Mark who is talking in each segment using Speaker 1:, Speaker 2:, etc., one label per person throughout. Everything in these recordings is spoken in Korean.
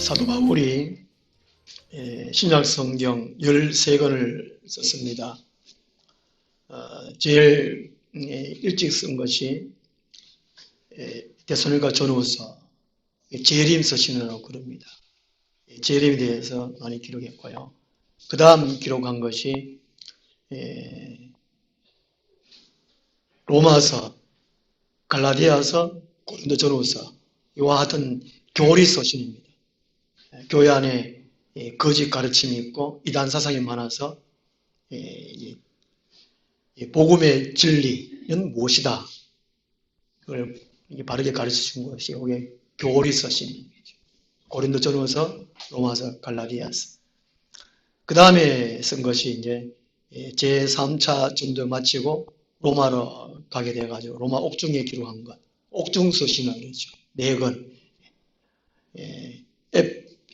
Speaker 1: 사도 바울이 신약성경 13권을 썼습니다. 제일 일찍 쓴 것이 데살로니가 전후서 재림 서신이라고 그럽니다. 재림에 대해서 많이 기록했고요. 그 다음 기록한 것이 로마서, 갈라디아서, 고린도 전후서 이와 같은 교리 서신입니다. 교회 안에 거짓 가르침이 있고 이단 사상이 많아서 복음의 진리는 무엇이다. 그걸 바르게 가르쳐 준 것이 이게 교리 서신입니다. 고린도 전후서, 로마서, 갈라디아서. 그 다음에 쓴 것이 이제 제3차 전도 마치고 로마로 가게 돼가지고 로마 옥중에 기록한 것, 옥중 서신이라고 그러죠. 4권.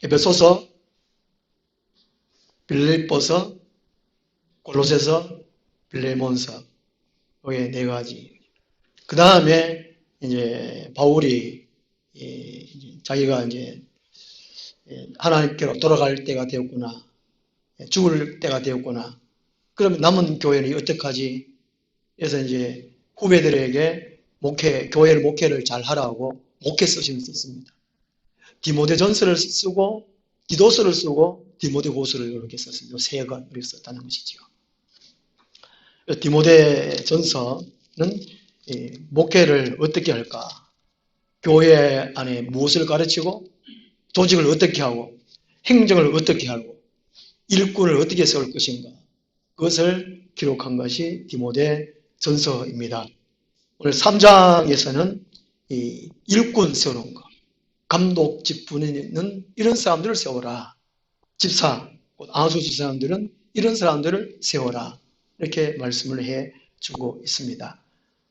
Speaker 1: 에베소서, 빌립보서, 골로새서, 빌레몬서, 이게 4가지. 그 다음에 이제 바울이 자기가 이제 하나님께로 돌아갈 때가 되었구나, 죽을 때가 되었구나. 그러면 남은 교회는 어떻게 하지? 그래서 이제 후배들에게 교회를 목회를 잘 하라고 목회 서신을 썼습니다. 디모데전서를 쓰고 디도서를 쓰고 디모데후서를 이렇게 썼습니다. 3권 이렇게 썼다는 것이죠. 디모데전서는 목회를 어떻게 할까? 교회 안에 무엇을 가르치고 조직을 어떻게 하고 행정을 어떻게 하고 일꾼을 어떻게 세울 것인가? 그것을 기록한 것이 디모데전서입니다. 오늘 3장에서는 일꾼 세우는 것, 감독 직분에 있는 이런 사람들을 세워라. 집사, 아수 집사람들은 이런 사람들을 세워라. 이렇게 말씀을 해주고 있습니다.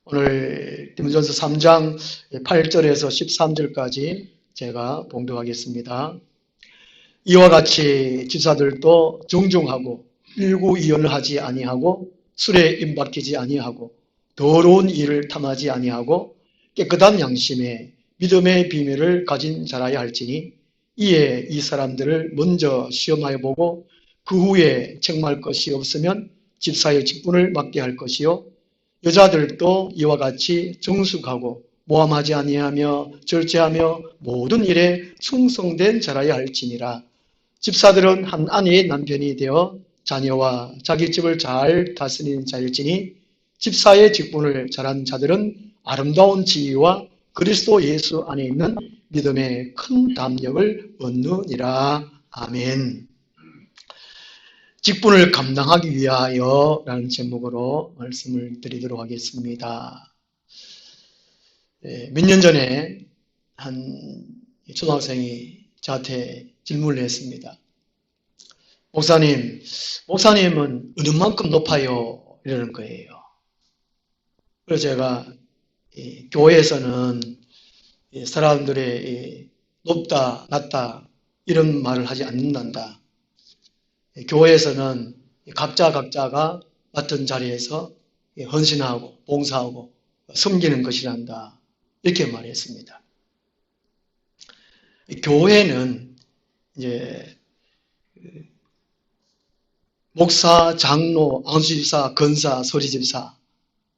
Speaker 1: 오늘 디모데전서 3장 8절에서 13절까지 제가 봉독하겠습니다. 이와 같이 집사들도 정중하고 일구이연을 하지 아니하고 술에 임박히지 아니하고 더러운 일을 탐하지 아니하고 깨끗한 양심에 믿음의 비밀을 가진 자라야 할지니 이에 이 사람들을 먼저 시험하여 보고 그 후에 책망할 것이 없으면 집사의 직분을 맡게 할 것이요 여자들도 이와 같이 정숙하고 모함하지 아니하며 절제하며 모든 일에 충성된 자라야 할지니라. 집사들은 한 아내의 남편이 되어 자녀와 자기 집을 잘 다스리는 자일지니 집사의 직분을 잘한 자들은 아름다운 지위와 그리스도 예수 안에 있는 믿음의 큰 담력을 얻느니라. 아멘. 직분을 감당하기 위하여 라는 제목으로 말씀을 드리도록 하겠습니다. 몇 년 전에 한 초등학생이 저한테 질문을 했습니다. 목사님은 어느 만큼 높아요? 이러는 거예요. 그래서 제가 교회에서는 사람들의 높다, 낮다 이런 말을 하지 않는단다. 교회에서는 각자가 맡은 자리에서 헌신하고 봉사하고 섬기는 것이란다. 이렇게 말했습니다. 교회는 이제 목사, 장로, 안수집사, 건사, 서리집사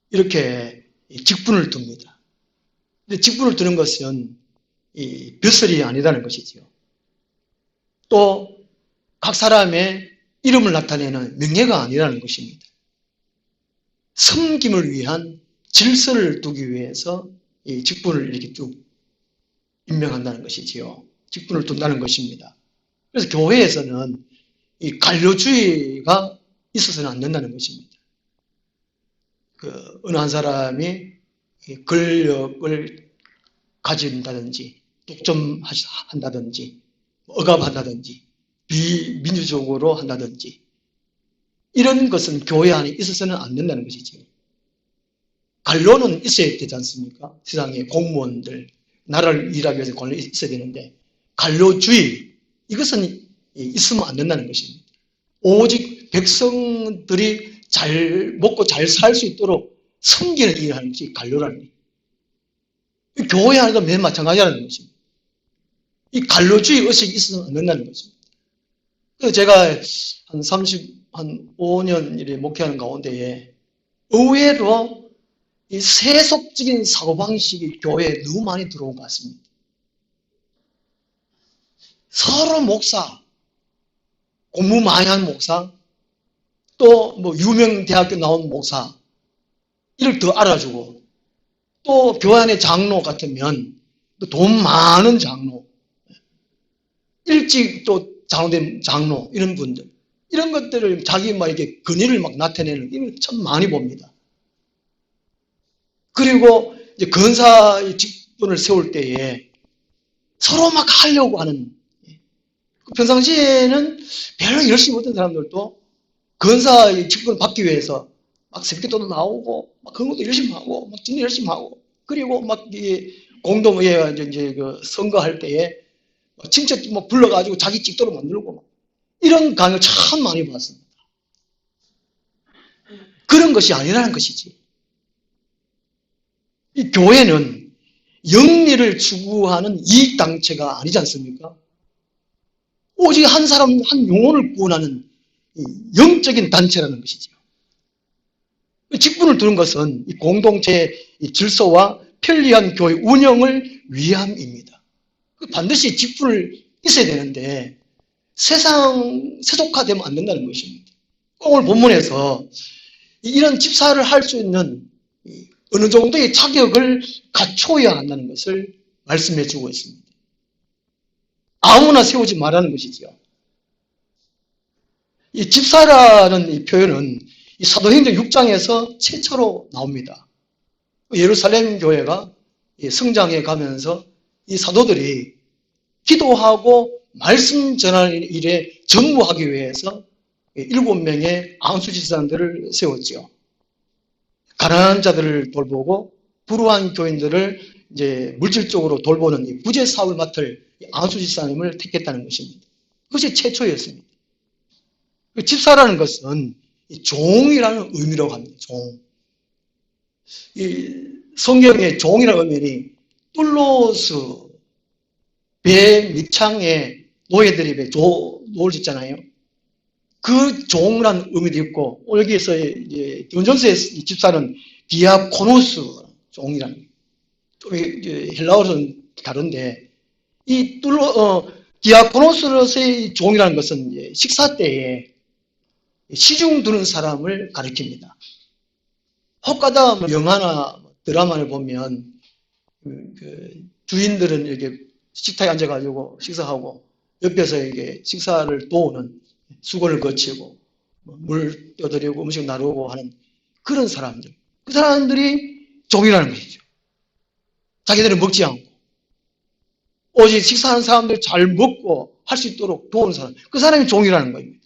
Speaker 1: 이렇게 직분을 둡니다. 근데 직분을 두는 것은 벼슬이 아니라는 것이지요. 또 각 사람의 이름을 나타내는 명예가 아니라는 것입니다. 섬김을 위한 질서를 두기 위해서 이 직분을 이렇게 쭉 임명한다는 것이지요. 직분을 둔다는 것입니다. 그래서 교회에서는 이 관료주의가 있어서는 안 된다는 것입니다. 어느 한 사람이 권력을 가진다든지 독점한다든지 억압한다든지 비민주적으로 한다든지 이런 것은 교회 안에 있어서는 안 된다는 것이죠. 관료는 있어야 되지 않습니까? 세상에 공무원들, 나라를 일하기 위해서 관료 있어야 되는데 관료주의 이것은 있으면 안 된다는 것입니다. 오직 백성들이 잘 먹고 잘 살 수 있도록 섬기는 일을 하는 것이 관료라는 거예요. 교회 안에도 맨 마찬가지라는 것입니다. 이 관료주의 의식이 있어서는 안 된다는 거죠. 그래서 제가 한 5년 이래 목회하는 가운데에 의외로 이 세속적인 사고방식이 교회에 너무 많이 들어온 것 같습니다. 서로 목사, 공부 많이 한 목사, 또 뭐 유명 대학교 나온 목사, 이를 더 알아주고, 또 교회 안의 장로 같으면 또 돈 많은 장로, 일찍 또 장로된 장로, 이런 분들, 이런 것들을 자기 막 이렇게 근위를 막 나타내는, 이걸 참 많이 봅니다. 그리고 이제 건사의 직분을 세울 때에 서로 막 하려고 하는, 평상시에는 별로 열심히 못한 사람들도 건사의 직분을 받기 위해서 막 새벽기도도 나오고, 막 그런 것도 열심히 하고, 막 진도 열심히 하고, 그리고 막 공동의회 이제 그 선거할 때에 친척 뭐 불러가지고 자기 직도로 만들고, 이런 강의를 참 많이 봤습니다. 그런 것이 아니라는 것이지. 이 교회는 영리를 추구하는 이익단체가 아니지 않습니까? 오직 한 사람, 한 영혼을 구원하는 영적인 단체라는 것이죠. 직분을 두는 것은 이 공동체의 질서와 편리한 교회 운영을 위함입니다. 반드시 직분을 있어야 되는데 세속화되면 안 된다는 것입니다. 오늘 본문에서 이런 집사를 할 수 있는 어느 정도의 자격을 갖춰야 한다는 것을 말씀해 주고 있습니다. 아무나 세우지 말라는 것이죠. 이 집사라는 이 표현은 이 사도행전 6장에서 최초로 나옵니다. 예루살렘 교회가 성장해 가면서 이 사도들이 기도하고 말씀 전하는 일에 전무하기 위해서 7명의 안수집사들을 세웠죠. 가난한 자들을 돌보고 불우한 교인들을 이제 물질적으로 돌보는 이 부재 사업을 맡을 안수집사님을 택했다는 것입니다. 그것이 최초였습니다. 집사라는 것은 종이라는 의미라고 합니다. 종. 이 성경의 종이라는 의미는 뿔로스, 배 밑창에 노예들이 노을 짓잖아요. 그 종이라는 의미도 있고, 여기에서 이제 디온전스의 집사는 디아코노스 종이라는, 좀 헬라어로는 다른데, 이 디아코노스의 종이라는 것은 이제 식사 때에 시중 두는 사람을 가리킵니다. 혹가다 영화나 드라마를 보면 주인들은 이렇게 식탁에 앉아가지고 식사하고 옆에서 이게 식사를 도우는 수건을 거치고 물 떠드리고 음식 나누고 하는 그런 사람들. 그 사람들이 종이라는 것이죠. 자기들은 먹지 않고 오직 식사하는 사람들 잘 먹고 할 수 있도록 도우는 사람. 그 사람이 종이라는 겁니다.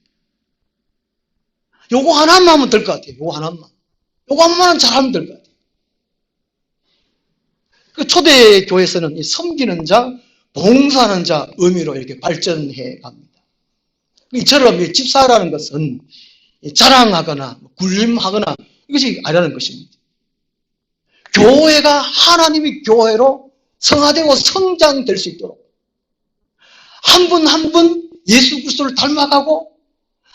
Speaker 1: 요거 하나만 하면 될 것 같아요. 요거 하나만. 요거 하나만 잘하면 될 것 같아요. 그 초대 교회에서는 섬기는 자, 봉사하는 자 의미로 이렇게 발전해 갑니다. 이처럼 집사라는 것은 자랑하거나 군림하거나 이것이 아니라는 것입니다. 교회가 하나님의 교회로 성화되고 성장될 수 있도록 한 분 한 분 예수 그리스도를 닮아가고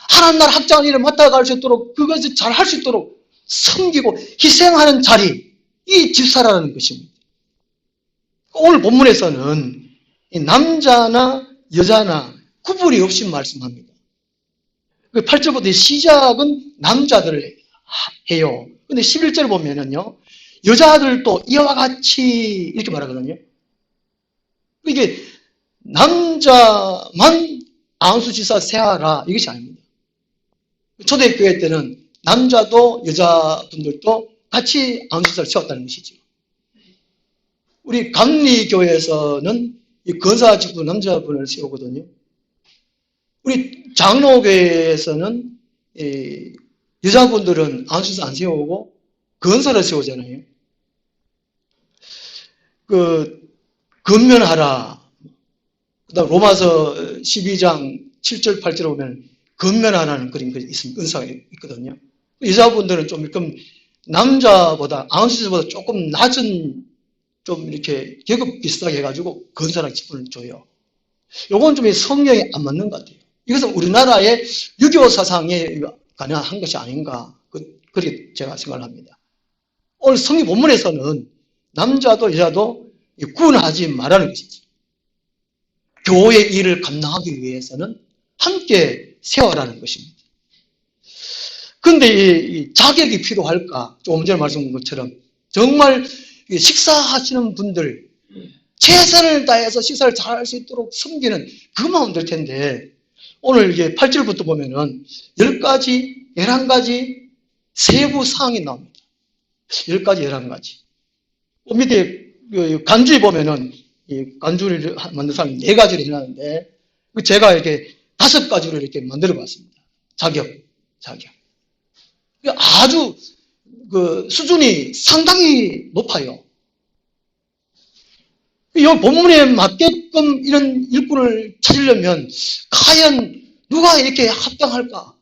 Speaker 1: 하나님 나라 확장하는 일을 맡아갈 수 있도록 그것을 잘 할 수 있도록 섬기고 희생하는 자리, 이 집사라는 것입니다. 오늘 본문에서는 남자나 여자나 구분이 없이 말씀합니다. 8절부터 시작은 남자들 해요. 근데 11절 보면은요, 여자들도 이와 같이 이렇게 말하거든요. 이게 남자만 안수지사 세하라 이것이 아닙니다. 초대교회 때는 남자도 여자분들도 같이 안수지사를 세웠다는 것이죠. 우리 감리교회에서는 이 건사 직분 남자분을 세우거든요. 우리 장로교회에서는 여자분들은 안수지사 안 세우고 건사를 세우잖아요. 건면하라. 그다음 로마서 12장 7절 8절에 보면 건면하라는 그런 게 은사가 있거든요. 여자분들은 좀 남자보다 안수지사보다 조금 낮은 좀 이렇게 계급 비슷하게 해가지고 건사랑 직분을 줘요. 요건 좀 성경에 안 맞는 것 같아요. 이것은 우리나라의 유교 사상에 관여한 것이 아닌가, 그렇게 제가 생각을 합니다. 오늘 성경 본문에서는 남자도 여자도 구원하지 말라는 것이지. 교회의 일을 감당하기 위해서는 함께 세워라는 것입니다. 그런데 이 자격이 필요할까? 조금 전에 말씀드린 것처럼 정말 식사하시는 분들 최선을 다해서 식사를 잘 할 수 있도록 섬기는 그 마음 들 텐데 오늘 이게 8절부터 보면은 10가지, 11가지 세부 사항이 나옵니다. 10가지, 11가지. 밑에 간주에 보면은 이 간주를 만든 사람이 4가지를 해놨는데 제가 이렇게 5가지로 이렇게 만들어 봤습니다. 자격. 아주 그 수준이 상당히 높아요. 이 본문에 맞게끔 이런 일꾼을 찾으려면 과연 누가 이렇게 합당할까?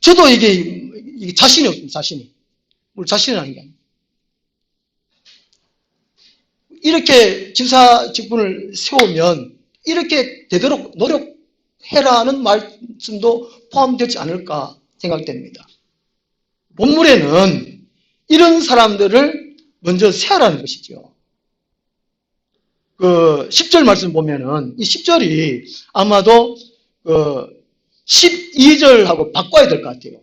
Speaker 1: 저도 이게 자신이 없습니다. 자신이. 뭘 자신이 아닌 게 아니에요. 이렇게 집사 직분을 세우면 이렇게 되도록 노력해라는 말씀도 포함되지 않을까 생각됩니다. 본문에는 이런 사람들을 먼저 세하라는 것이죠. 그 10절 말씀 보면은 이 10절이 아마도 12절하고 바꿔야 될 것 같아요.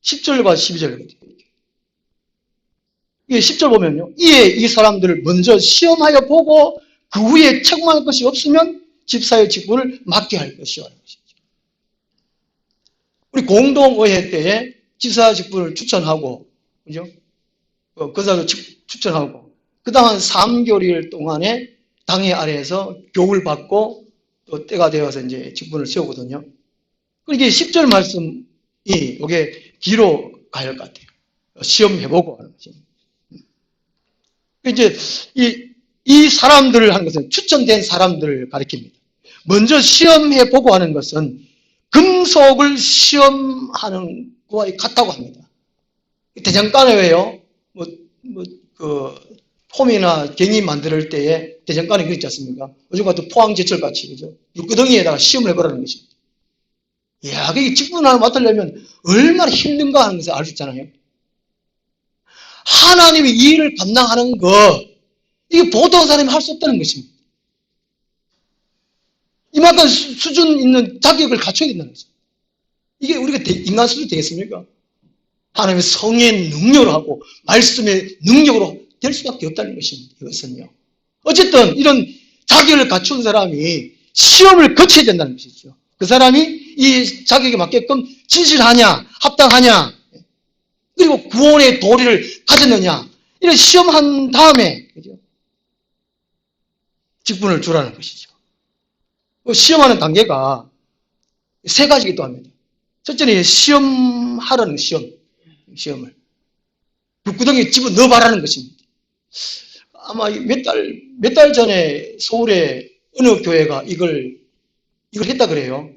Speaker 1: 10절과 12절 같아요. 이 10절 보면요. 이에 이 사람들을 먼저 시험하여 보고 그 후에 책망할 것이 없으면 집사의 직분을 맡게 할 것이요. 우리 공동의회 때에 집사 직분을 추천하고, 그죠? 그 사람도 추천하고, 그 다음 한 3개월 동안에 당회 아래에서 교육을 받고 또 때가 되어서 이제 직분을 세우거든요. 이게 10절 말씀이 이게 뒤로 가야 할 것 같아요. 시험해보고 하는 거지. 이제 이 사람들을 하는 것은 추천된 사람들을 가리킵니다. 먼저 시험해보고 하는 것은 금속을 시험하는 거와 같다고 합니다. 대장간에 왜요? 폼이나 갱이 만들 때에 대장간에 그렇지 않습니까? 요즘 같은 포항제철 같이, 그죠? 육구덩이에다가 시험을 해보라는 것입니다. 이야, 그게 직분 하나 맡으려면 얼마나 힘든가 하는 것을 알 수 있잖아요. 하나님이 이 일을 감당하는 거, 이게 보통 사람이 할 수 없다는 것입니다. 이만큼 수준 있는 자격을 갖춰야 된다는 거죠. 이게 우리가 인간 수준이 되겠습니까? 하나님의 성의 능력으로 하고 말씀의 능력으로 될 수밖에 없다는 것입니다. 이것은요. 어쨌든 이런 자격을 갖춘 사람이 시험을 거쳐야 된다는 것이죠. 그 사람이 이 자격에 맞게끔 진실하냐, 합당하냐, 그리고 구원의 도리를 가졌느냐, 이런 시험한 다음에, 그죠? 직분을 주라는 것이죠. 시험하는 단계가 3가지이기도 합니다. 첫째는 시험하라는 시험을. 불구덩이에 집어 넣어봐라는 것입니다. 아마 몇 달 전에 서울의 어느 교회가 이걸 했다 그래요.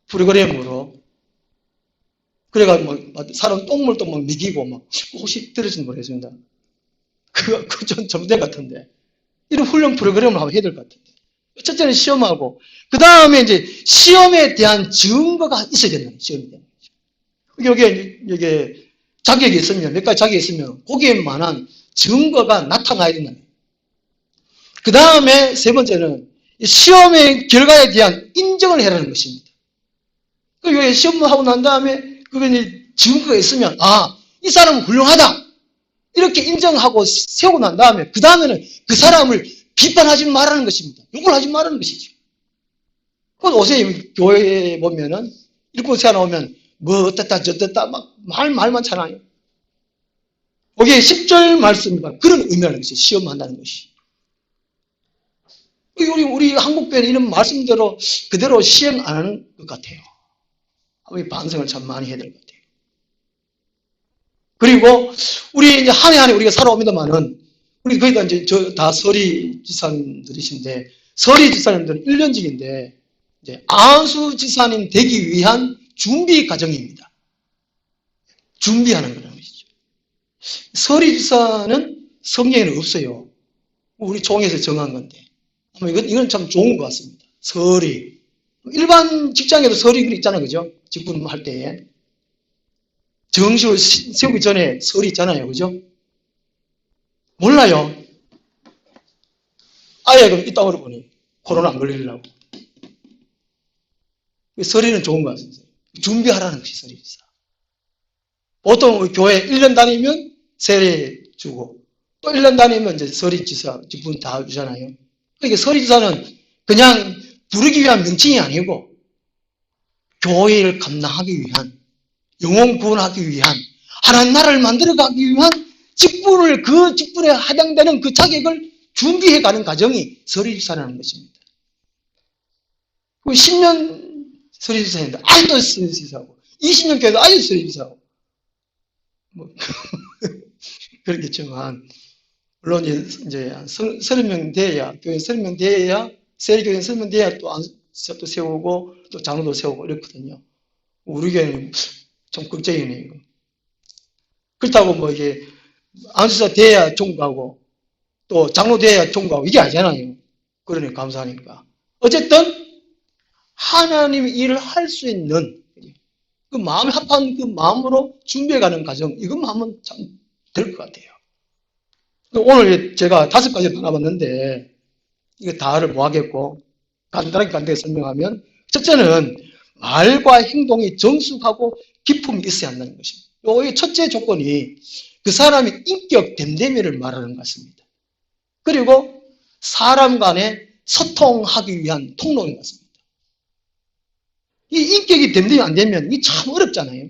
Speaker 1: 프로그램으로. 그래가 사람 똥물도 막 미기고 막 혹시 들으신 모르겠습니다. 그거 좀 잘못된 것 같은데. 이런 훈련 프로그램을 한번 해야 될 것 같은데. 첫째는 시험하고, 그 다음에 이제 시험에 대한 증거가 있어야 된다는 시험에 대한 거죠. 여기에 자격이 있으면, 몇 가지 자격이 있으면, 거기에 만한 증거가 나타나야 된다는 거예요. 그 다음에 3번째는 시험의 결과에 대한 인정을 해라는 것입니다. 그 시험을 하고 난 다음에, 그게 증거가 있으면, 이 사람은 훌륭하다. 이렇게 인정하고 세우고 난 다음에, 그 다음에는 그 사람을 비판하지 말라는 것입니다. 욕을 하지 말라는 것이죠. 그건 요새 교회에 보면은, 일꾼 세워놓으면, 어땠다, 저땠다, 말만 잘하요. 거기에 10절 말씀입니다. 그런 의미라는 것이 시험한다는 것이. 우리 한국교회는 이런 말씀대로 그대로 시행 안 하는 것 같아요. 우리 반성을 참 많이 해야 될 것 같아요. 그리고 우리 이제 한 해 한 해 우리가 살아옵니다만은 우리 거기가 이제 다 서리 지사님들이신데 서리 지사님들은 1년직인데 이제 안수 지사님 되기 위한 준비 과정입니다. 준비하는 거라는 것이죠. 서리 지사는 성경에는 없어요. 우리 종에서 정한 건데 아마 이건 참 좋은 것 같습니다. 서리. 일반 직장에도 서리 있잖아요. 그죠? 직분할 때에. 정식을 세우기 전에 설이 있잖아요. 그죠? 몰라요. 아예 그럼 이따 오르보니 코로나 안 걸리려고. 설이는 좋은 것 같습니다. 준비하라는 것이 설이죠. 보통 교회 1년 다니면 세례 주고 또 1년 다니면 이제 설이 주사 직분 다 주잖아요. 그러니까 설이 주사는 그냥 부르기 위한 명칭이 아니고 교회를 감당하기 위한 영혼 구원하기 위한 하나님 나라를 만들어가기 위한 직분을 그 직분에 해당되는 그 자격을 준비해가는 과정이 설의주사라는 것입니다. 10년 설의주사인데 아직도 설의주사하고 20년 교회도 아직도 설의주사하고 뭐 그렇겠지만 물론 이제 30명 돼야 교회 30명 돼야 세례교회 30명 돼야 또 세우고 또 장로도 세우고 이렇거든요. 우리 교회는 좀 걱정이네요. 이거. 그렇다고 뭐 이게 안수사 돼야 종구하고 또 장로 돼야 종구하고 이게 아니잖아요. 그러니 감사하니까. 어쨌든 하나님의 일을 할 수 있는 그 마음에 합한 그 마음으로 준비해가는 과정 이것만 하면 참 될 것 같아요. 오늘 제가 5가지 나눠봤는데 이거 다를 뭐 하겠고 간단하게 설명하면 첫째는 말과 행동이 정숙하고 기품이 있어야 한다는 것입니다. 이 첫째 조건이 그 사람이 인격 됨됨이를 말하는 것 같습니다. 그리고 사람 간에 소통하기 위한 통로인 것 같습니다. 이 인격이 됨됨이 안 되면 이게 참 어렵잖아요.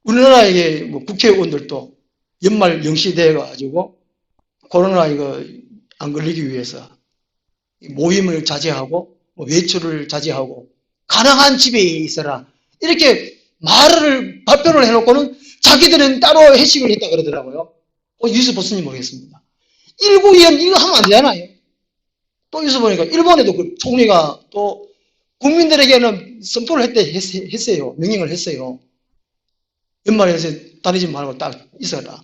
Speaker 1: 우리나라의 뭐 국회의원들도 연말 영시되어가지고 코로나 이거 안 걸리기 위해서 모임을 자제하고 외출을 자제하고 가능한 집에 있어라 이렇게 발표를 해놓고는 자기들은 따로 회식을 했다 그러더라고요. 뉴스 보셨는지 모르겠습니다. 일부위원 이거 하면 안 되잖아요. 또 뉴스 보니까 일본에도 그 총리가 또 국민들에게는 선포를 했어요. 명령을 했어요. 연말에서 다니지 말고 딱 있어라.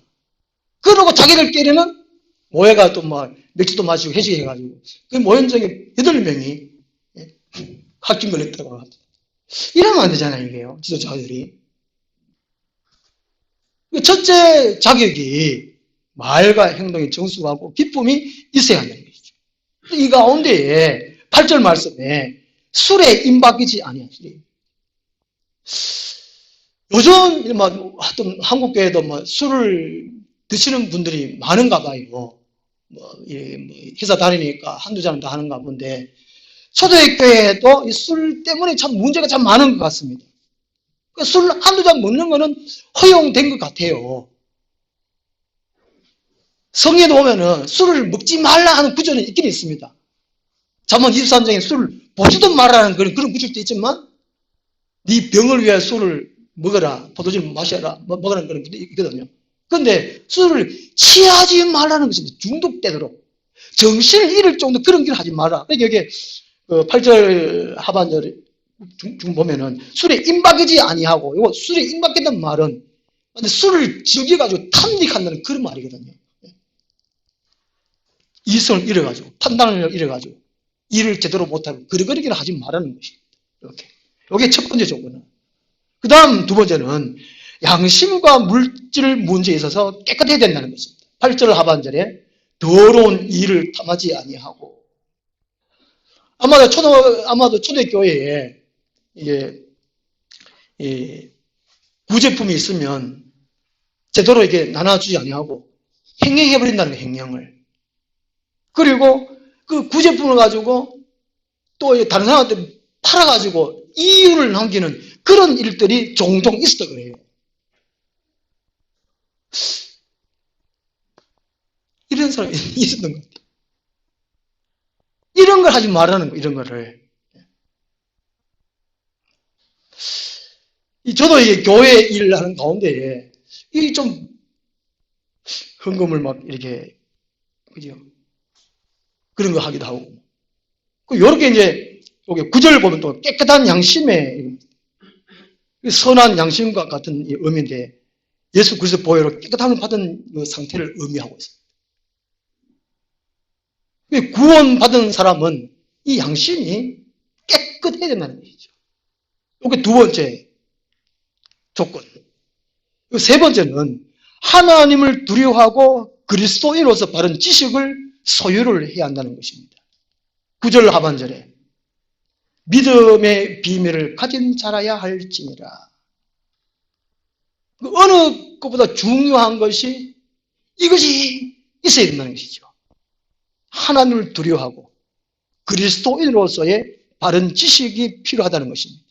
Speaker 1: 그러고 자기들끼리는 모여가 또 뭐 맥주도 마시고 회식해가지고 그 모인 중에 8명이 확진 걸렸다고 합니다. 이러면 안 되잖아요, 이게요. 지도자들이. 첫째 자격이 말과 행동이 정숙하고 기쁨이 있어야 한다는 것이죠. 이 가운데에 8절 말씀에 술에 임박이지 아니하시리. 요즘 뭐 하여튼 한국 교회도 뭐 술을 드시는 분들이 많은가 봐요. 뭐 회사 다니니까 한두 잔은 다 하는가 본데 초대교회에도 술 때문에 참 문제가 참 많은 것 같습니다. 술 한두 잔 먹는 거는 허용된 것 같아요. 성경에도 보면은 술을 먹지 말라 하는 구절은 있긴 있습니다. 잠언 23장에 술을 보지도 말라는 그런 구절도 있지만 네 병을 위해 술을 먹어라, 포도주를 마셔라, 먹으라는 그런 게 있거든요. 그런데 술을 취하지 말라는 것입니다. 중독되도록. 정신을 잃을 정도 그런 길 하지 마라. 그러니까 여기 8절 하반절에 중 보면은 술에 임박이지 아니하고, 이거 술에 임박했다는 말은 술을 즐겨가지고 탐닉한다는 그런 말이거든요. 이성을 잃어가지고, 판단을 잃어가지고, 일을 제대로 못하고, 그러기를 하지 말라는 것입니다. 이렇게. 이게 첫 번째 조건은. 그 다음 두 번째는 양심과 물질 문제에 있어서 깨끗해야 된다는 것입니다. 8절 하반절에 더러운 일을 탐하지 아니하고, 아마도 초대교회에 이게 구제품이 있으면 제대로 이게 나눠주지 아니하고 행행해버린다는 거예요, 행령을. 그리고 그 구제품을 가지고 또 다른 사람한테 팔아가지고 이윤을 남기는 그런 일들이 종종 있었다 그래요. 이런 사람이 있었던 것 같아요. 이런 걸 하지 말라는 거, 이런 거를. 저도 이게 교회 일을 하는 가운데에 이 좀 헌금을 막 이렇게 그죠? 그런 거 하기도 하고. 요렇게 이제 여기 구절을 보면 또 깨끗한 양심의 선한 양심과 같은 의미인데 예수 그리스도 보혈로 깨끗함을 받은 그 상태를 의미하고 있습니다. 구원받은 사람은 이 양심이 깨끗해야 된다는 것이죠. 이게 두 번째 조건. 세 번째는 하나님을 두려워하고 그리스도인으로서 바른 지식을 소유를 해야 한다는 것입니다. 9절 하반절에 믿음의 비밀을 가진 자라야 할지니라. 어느 것보다 중요한 것이 이것이 있어야 된다는 것이죠. 하나님을 두려워하고 그리스도인으로서의 바른 지식이 필요하다는 것입니다.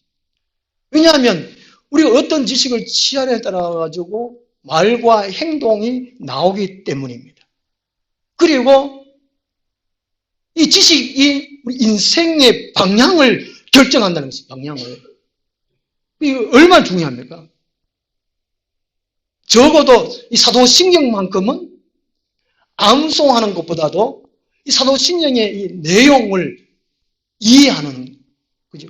Speaker 1: 왜냐하면 우리가 어떤 지식을 취하냐에 따라 가지고 말과 행동이 나오기 때문입니다. 그리고 이 지식이 우리 인생의 방향을 결정한다는 것이죠. 방향을. 이게 얼마나 중요합니까? 적어도 이 사도신경만큼은 암송하는 것보다도 이 사도신경의 이 내용을 이해하는, 그죠?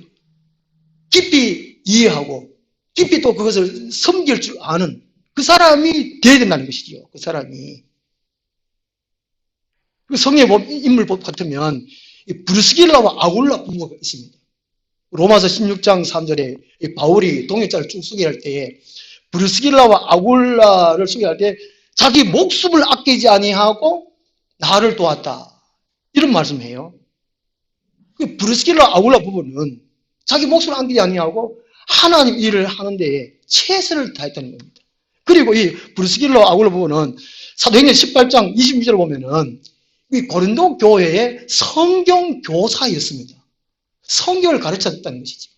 Speaker 1: 깊이 이해하고 깊이 또 그것을 섬길 줄 아는 그 사람이 되어야 된다는 것이죠. 그 사람이. 성의 인물법 같으면 브루스길라와 아굴라 부부가 있습니다. 로마서 16장 3절에 바울이 동역자를 쭉 소개할 때에 브루스길라와 아굴라를 소개할 때 자기 목숨을 아끼지 아니하고 나를 도왔다. 이런 말씀해요. 브루스길라 아굴라 부부는 자기 목숨을 아끼지 아니하고 하나님 일을 하는 데에 최선을 다했다는 겁니다. 그리고 이 브루스길라 아굴라 부부는 사도행전 18장 22절을 보면은 이 고린도 교회의 성경 교사였습니다. 성경을 가르쳤다는 것이죠.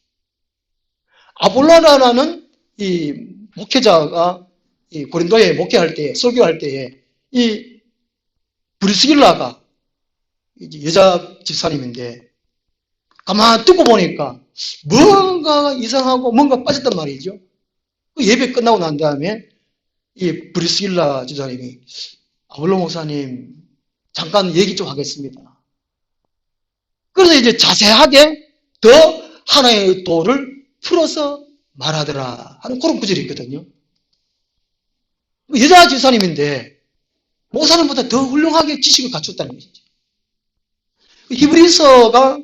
Speaker 1: 아볼로라는 이 목회자가 이 고린도에 목회할 때, 설교할 때에 이 브리스길라가 여자 집사님인데 가만 듣고 보니까 뭔가 이상하고 뭔가 빠졌단 말이죠. 그 예배 끝나고 난 다음에 이 브리스길라 집사님이 아볼로 목사님 잠깐 얘기 좀 하겠습니다. 그래서 이제 자세하게 더 하나의 도를 풀어서 말하더라 하는 그런 구절이 있거든요. 여자 집사님인데 목사님보다 더 훌륭하게 지식을 갖췄다는 것이죠. 히브리서가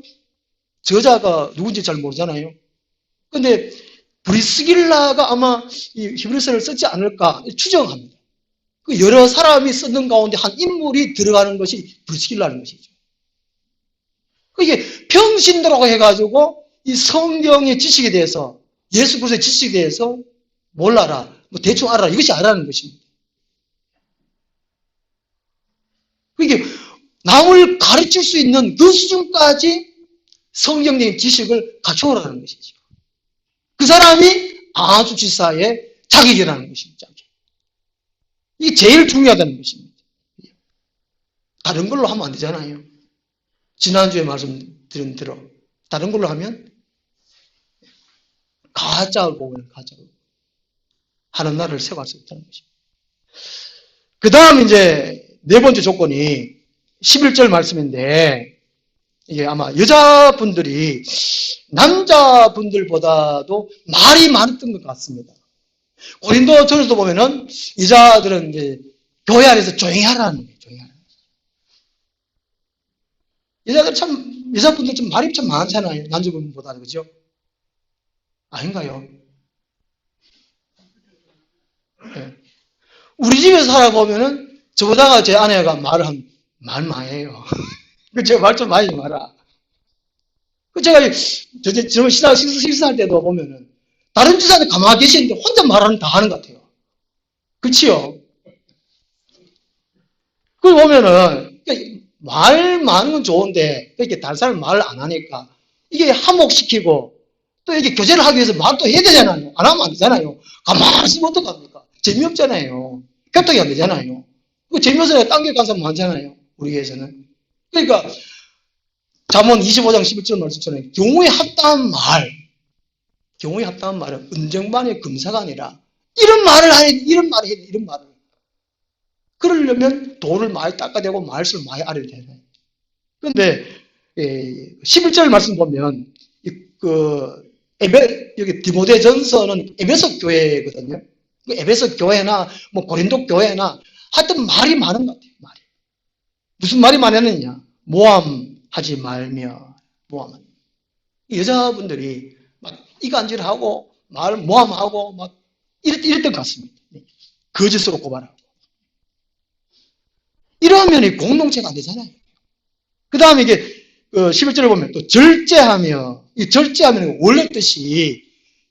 Speaker 1: 저자가 누군지 잘 모르잖아요. 그런데 브리스길라가 아마 이 히브리서를 썼지 않을까 추정합니다. 그 여러 사람이 쓰는 가운데 한 인물이 들어가는 것이 브리스길라는 것이죠. 이게 평신도라고 해가지고 이 성경의 지식에 대해서 예수 그리스도의 지식에 대해서 몰라라, 뭐 대충 알아라 이것이 아니라는 것입니다. 이게 남을 가르칠 수 있는 그 수준까지 성경적인 지식을 갖춰오라는 것이죠. 그 사람이 아주 지사의 자격이라는 것입니다. 이게 제일 중요하다는 것입니다. 다른 걸로 하면 안 되잖아요. 지난주에 말씀드린 대로 다른 걸로 하면 가짜를 보면 가짜로 하는 나라를 세워갈 수 없다는 것입니다. 그 다음 이제 네 번째 조건이 11절 말씀인데 이게 아마 여자분들이 남자분들보다도 말이 많았던 것 같습니다. 고린도 전서도 보면은 여자들은 이제 교회 안에서 조용히 하라는 거예요. 조용히 하라는 거예요. 여자분들 좀 말이 참 많잖아요. 남자분보다는, 그죠? 아닌가요? 네. 우리 집에서 살아보면은 저보다가 제 아내가 말 많이 해요. 제가 말 좀 많이 마라. 제가 식사할 때도 보면은 다른 집사람들 가만히 계시는데 혼자 말하는 다 하는 것 같아요. 그치요? 그 보면은 말 많은 건 좋은데 이렇게 다른 사람 말을 안 하니까 이게 한몫시키고 또 이게 교제를 하기 위해서 말도 해야 되잖아요. 안 하면 안 되잖아요. 가만히 있으면 어떡합니까? 재미없잖아요. 교통이 안 되잖아요. 그 재미없어야 딴 게 간 사람 많잖아요. 우리 교회에서는. 그러니까 잠언 25장 11절 말씀처럼 경우에 합당한 말은 은정반의 금사가 아니라 이런 말을 해야 돼, 이런 말을. 그러려면 돈을 많이 닦아대고 말씀을 많이 알아야 되잖아요. 그런데 11절 말씀 보면 여기 디모데전서는 에베소 교회거든요. 그 에베소 교회나 뭐 고린도 교회나 하여튼 말이 많은 것 같아요. 말이. 무슨 말이 많았느냐? 모함하지 말며, 모함. 여자분들이 막 이간질하고, 모함하고, 막, 이랬던 것 같습니다. 거짓으로 고발하고. 이러면 공동체가 안 되잖아요. 그 다음에 이게, 11절에 보면 또 절제하며, 이 절제하면 원래 뜻이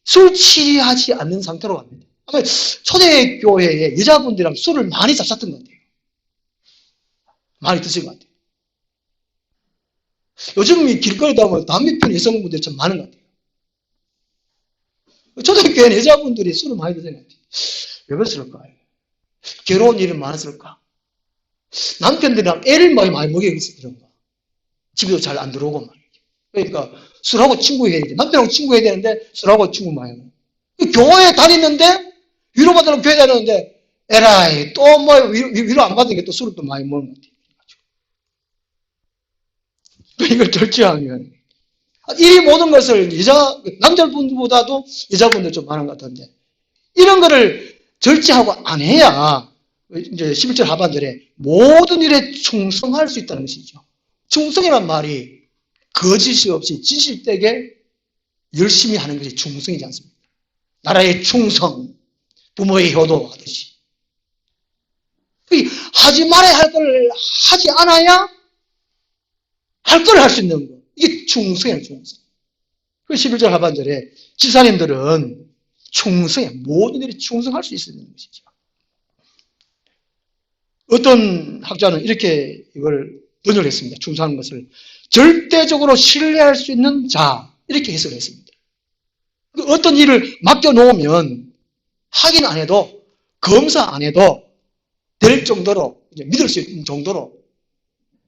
Speaker 1: 술 취하지 않는 상태로 갑니다. 아마 초대교회에 여자분들이랑 술을 많이 잡쌌던 것 같아요. 많이 드신 것 같아요. 요즘 길거리다 보면 담배 피우는 여성분들이 좀 많은 것 같아요. 초대교회는 여자분들이 술을 많이 드시는 것 같아요. 왜 그랬을까요? 괴로운 일이 많았을까? 남편들이랑 애를 많이 먹여서 그런가? 집에도 잘 안 들어오고 말이죠. 그러니까 술하고 친구해야 돼. 남편하고 친구해야 되는데 술하고 친구 많이 해요. 교회 다니는데 위로받으러 교회 다니는데 에라이 또 뭐 위로 안 받으니까 또 술을 또 많이 먹는 것 같아요. 이걸 절제하면 이 모든 것을 남자분보다도 여자분들 좀 많은 것 같은데 이런 거를 절제하고 안 해야 이제 11절 하반절에 모든 일에 충성할 수 있다는 것이죠. 충성이란 말이 거짓이 없이 진실되게 열심히 하는 것이 충성이지 않습니까? 나라의 충성, 부모의 효도하듯이. 하지 말아야 할 걸 하지 않아야 할 걸 할 수 있는 거. 이게 충성이에요, 충성. 그 11절 하반절에 집사님들은 충성에 모든 일에 충성할 수 있어야 되는 것이죠. 어떤 학자는 이렇게 이걸 번역을 했습니다. 충성하는 것을 절대적으로 신뢰할 수 있는 자 이렇게 해석을 했습니다. 어떤 일을 맡겨놓으면 확인 안 해도 검사 안 해도 될 정도로 믿을 수 있는 정도로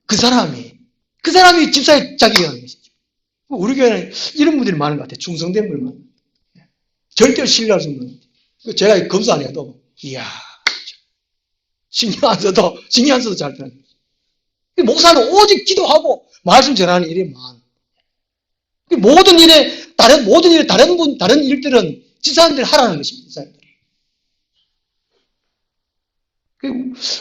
Speaker 1: 그 사람이 집사의 자격이라는 것이죠. 우리 교회는 이런 분들이 많은 것 같아요. 충성된 분만. 절대로 신뢰할 수 없는 것 같아요. 제가 검사 안 해도 이야 신경 안 써도 잘 되는 거죠. 목사는 오직 기도하고 말씀 전하는 일이 많아. 모든 일에 다른 일들은 집사님들이 하라는 것입니다. 집사님들이.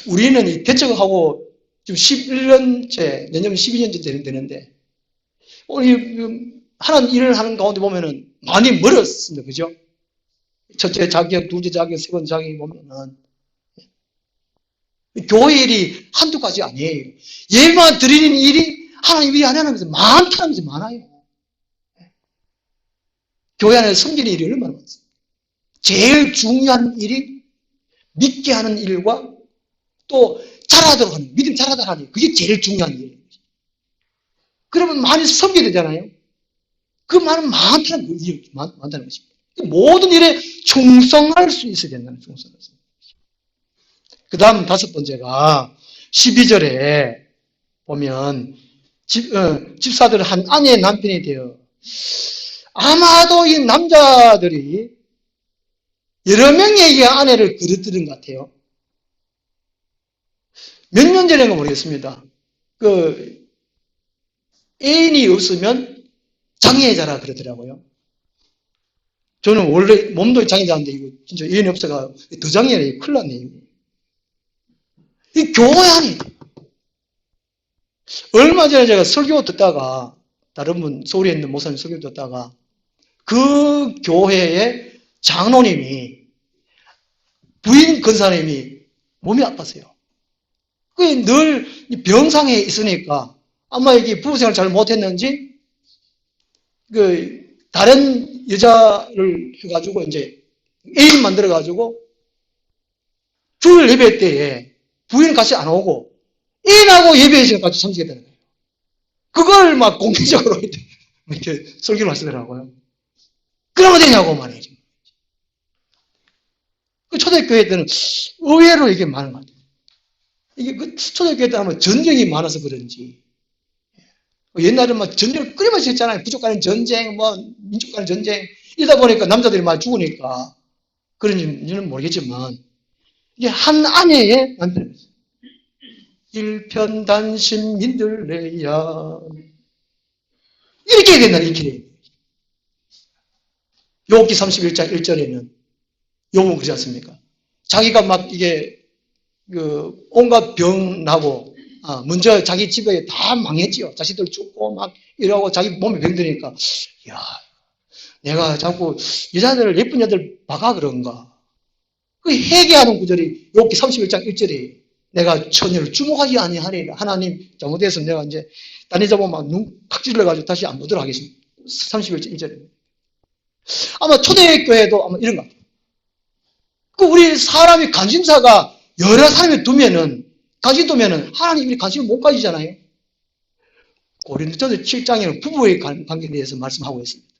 Speaker 1: 우리는 이 개척하고 지금 11년째, 내년 12년째 되는데, 오늘 하는 일을 하는 가운데 보면은 많이 멀었습니다. 그죠? 첫째 자격, 둘째 자격, 세 번째 자격이 보면은, 교회 일이 한두 가지 아니에요. 예만 드리는 일이 하나님 일이 안 하는 것은 많다는 것이 많아요. 교회 안에 섬기는 일이 얼마나 많습니까? 제일 중요한 일이 믿게 하는 일과 또 잘하도록 하는, 믿음 잘하도록 하는 일. 그게 제일 중요한 일이에요. 그러면 많이 섬기게 되잖아요. 그 말은 많다는 것입니다. 모든 일에 충성할 수 있어야 된다는 충성을. 그 다음 다섯 번째가 12절에 보면 집사들 한 아내의 남편이 되어 아마도 이 남자들이 여러 명에게 아내를 그릇들은 것 같아요. 몇 년 전인가 모르겠습니다. 애인이 없으면 장애자라 그러더라고요. 저는 원래 몸도 장애자인데 이거 진짜 애인이 없어가 더 장애래. 큰일 났네. 이 교회 안에 얼마 전에 제가 설교 듣다가 다른 분 서울에 있는 목사님 설교 듣다가 그 교회의 장로님이 부인 권사님이 몸이 아팠어요. 늘 병상에 있으니까 아마 이게 부부생활 잘 못했는지 다른 여자를 해가지고 이제 애인 만들어가지고 주일 예배 때에 부인 같이 안 오고 애인하고 예배에 시간 같이 섬기겠다는 거예요. 그걸 막 공개적으로 이렇게 설교를 하시더라고요. 그러면 되냐고 말이죠. 초대교회 때는 의외로 이게 많은 것 같아요. 이게 초대교회 때 하면 전쟁이 많아서 그런지 옛날에 막 전쟁을 끊임없이 했잖아요. 부족 간의 전쟁, 민족 간의 전쟁 이러다 보니까 남자들이 많이 죽으니까 그런지는 모르겠지만 이게 한 아내의 남편 일편단심 민들레야 이렇게 해야 된다는 이렇게 욥기 31장 1절에는 욥은 그렇지 않습니까? 자기가 막 이게 온갖 병 나고 먼저 자기 집에 다 망했지요. 자식들 죽고 막 이러고 자기 몸에 병드니까, 야, 내가 자꾸 여자들, 예쁜 여자들 봐가 그런가. 그 회개하는 구절이 욥기 31장 1절에 내가 처녀를 주목하지 아니하리라. 하나님 잘못해서 내가 이제 딴 여자 보면 막눈 각질을 가지고 다시 안 보도록 하겠습니다. 31장 1절에. 아마 초대교회도 아마 이런 것 같아요. 그 우리 사람이 관심사가 여러 사람이 관심 두면은 하나님이 관심을 못 가지잖아요. 고린도전서 7장에는 부부의 관계에 대해서 말씀하고 있습니다.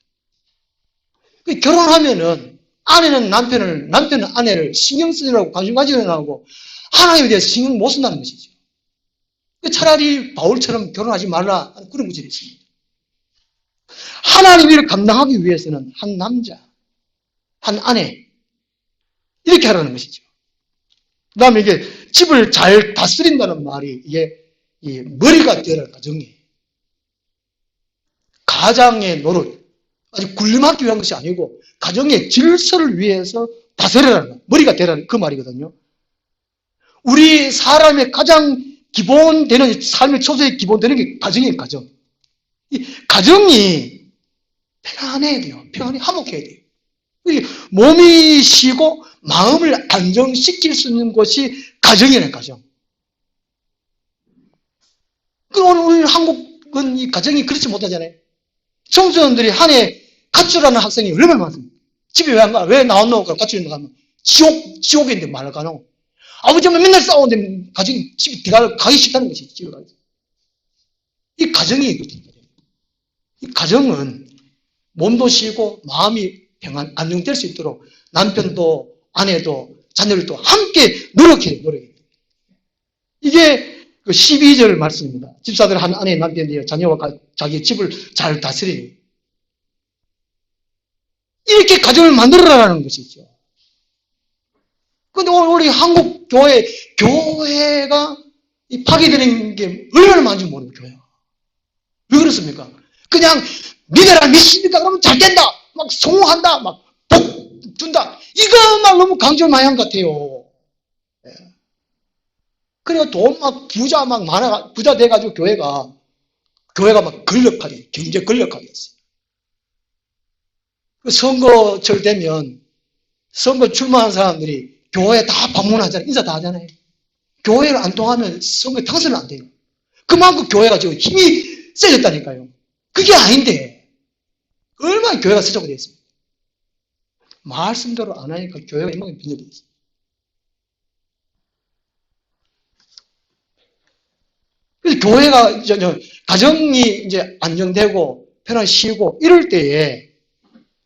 Speaker 1: 결혼하면은 아내는 남편은 아내를 신경 쓰느라고 관심 가지려고 하고 하나님에 대해서 신경 못 쓴다는 것이죠. 차라리 바울처럼 결혼하지 말라 그런 구절이 있습니다. 하나님 일을 감당하기 위해서는 한 남자, 한 아내 이렇게 하라는 것이죠. 그 다음에 이게 집을 잘 다스린다는 말이 이게 머리가 되어라 가정이. 가장의 노릇, 아주 군림하기 위한 것이 아니고 가정의 질서를 위해서 다스려라는 머리가 되라는 그 말이거든요. 우리 사람의 가장 기본 되는 삶의 초소의 기본 되는 게 가정이에요. 가정. 이 가정이 편안해야 돼요. 편안히 화목해야 돼요. 몸이 쉬고 마음을 안정시킬 수 있는 것이 가정이라는 가정. 오늘 한국은 이 가정이 그렇지 못하잖아요. 청소년들이 한 해 가출하는 학생이 얼마나 많습니까? 집에 왜 안 가? 왜 나왔노? 가출이 나가면 지옥인데 말을 가노? 아버지가 맨날 싸우는데 가정이 집에 가기 싫다는 것이 집에 가기. 이 가정이 있거든요. 이 가정은 몸도 쉬고 마음이 평안, 안정될 수 있도록 남편도 아내도 자녀들도 함께 노력해요. 이게 그 12절 말씀입니다. 집사들 한 아내 남편이요 자녀와 자기 집을 잘 다스리니 이렇게 가정을 만들어라는 것이죠. 그런데 우리 한국 교회가 파괴되는 게 얼마나 많은지 모르고 교회가. 왜 그렇습니까? 그냥 믿어라 믿습니까? 그러면 잘 된다. 막 성공한다. 막 복 준다. 이것만 너무 강조를 많이 한 것 같아요. 그래서 돈 막 부자 돼가지고 교회가 막 권력하게, 경제 권력하게 했어요. 선거철 되면 선거 출마한 사람들이 교회 다 방문하잖아요. 인사 다 하잖아요. 교회를 안 통하면 선거에 당선은 안 돼요. 그만큼 교회가 지금 힘이 세졌다니까요. 그게 아닌데 얼마나 교회가 세자고 되어 있습니까? 말씀대로 안 하니까 교회가 이만큼 빈절되어 있습니다. 그래서 교회가 가정이 이제 안정되고 편안히 쉬고 이럴 때에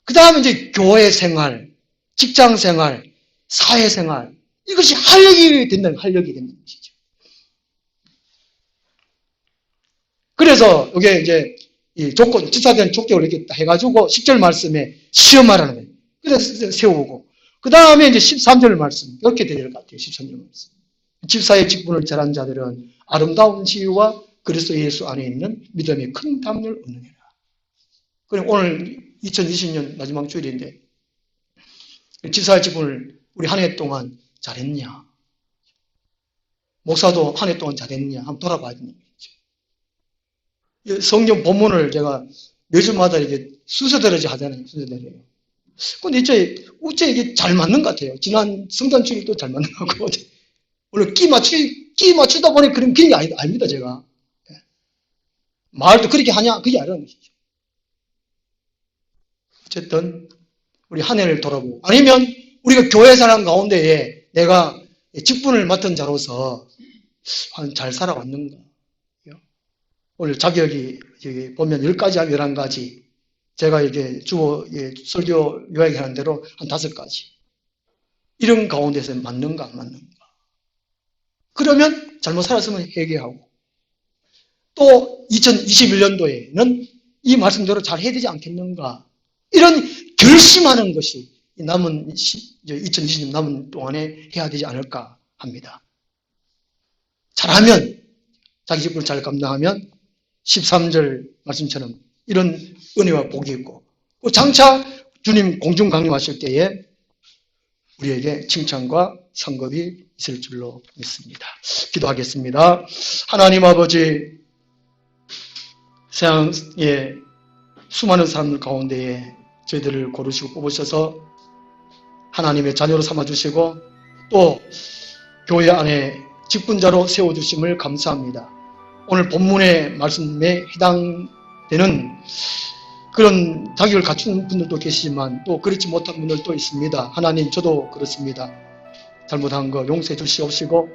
Speaker 1: 그 다음에 이제 교회 생활, 직장 생활, 사회 생활 이것이 활력이 된다는 것이죠. 그래서 이게 이제 이 조건, 집사된 조건을 이렇게 해가지고 10절 말씀에 시험하라는 거예요. 그래서 세우고 그 다음에 이제 13절 말씀 이렇게 되는 것 같아요. 13절 말씀. 집사의 직분을 잘한 자들은 아름다운 지위와 그리스도 예수 안에 있는 믿음의 큰 담을 얻느니라. 그럼 오늘 2020년 마지막 주일인데 집사의 직분을 우리 한 해 동안 잘했냐? 목사도 한 해 동안 잘했냐? 한번 돌아봐야 되는 거죠. 성경 본문을 제가 매주마다 이게 순서대로지 하잖아요. 순서대로. 근데 어째 이게 잘 맞는 것 같아요. 지난 성탄 주일도 잘 맞는 것 같고. 원래 끼 맞추다 보니 그런 게 아닙니다, 제가. 말도 그렇게 하냐? 그게 아니라는 것이죠. 어쨌든, 우리 한 해를 돌아보고. 아니면, 우리가 교회 사람 가운데에 내가 직분을 맡은 자로서 잘 살아왔는가? 오늘 자격이 여기 보면 10가지, 11가지. 제가 이게 설교 요약하는 대로 한 5가지. 이런 가운데서 맞는가, 안 맞는가? 그러면 잘못 살았으면 회개하고 또 2021년도에는 이 말씀대로 잘 해야 되지 않겠는가 이런 결심하는 것이 남은 2020년 남은 동안에 해야 되지 않을까 합니다. 잘하면 자기 직분을 잘 감당하면 13절 말씀처럼 이런 은혜와 복이 있고 장차 주님 공중 강림하실 때에 우리에게 칭찬과 상급이 있을 줄로 믿습니다. 기도하겠습니다. 하나님 아버지, 세상의 수많은 사람들 가운데에 저희들을 고르시고 뽑으셔서 하나님의 자녀로 삼아주시고 또 교회 안에 직분자로 세워주심을 감사합니다. 오늘 본문의 말씀에 해당되는 그런 자격을 갖춘 분들도 계시지만 또 그렇지 못한 분들도 있습니다. 하나님, 저도 그렇습니다. 잘못한 거 용서해 주시옵시고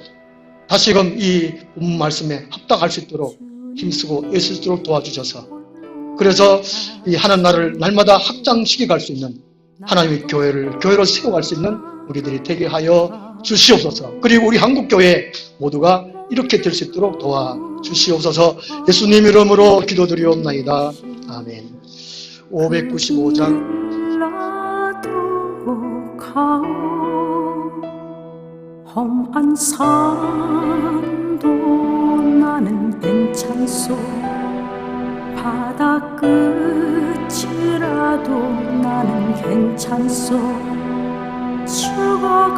Speaker 1: 다시금 이 본문 말씀에 합당할 수 있도록 힘쓰고 애쓸 수 있도록 도와주셔서 그래서 이 하나님 나라를 날마다 확장시켜 갈 수 있는 하나님의 교회로 세워갈 수 있는 우리들이 되게 하여 주시옵소서. 그리고 우리 한국교회 모두가 이렇게 될 수 있도록 도와주시옵소서. 예수님 이름으로 기도드리옵나이다. 아멘. 595장
Speaker 2: 험한 산도 나는 괜찮소. 바다 끝이라도 나는 괜찮소. 죽어가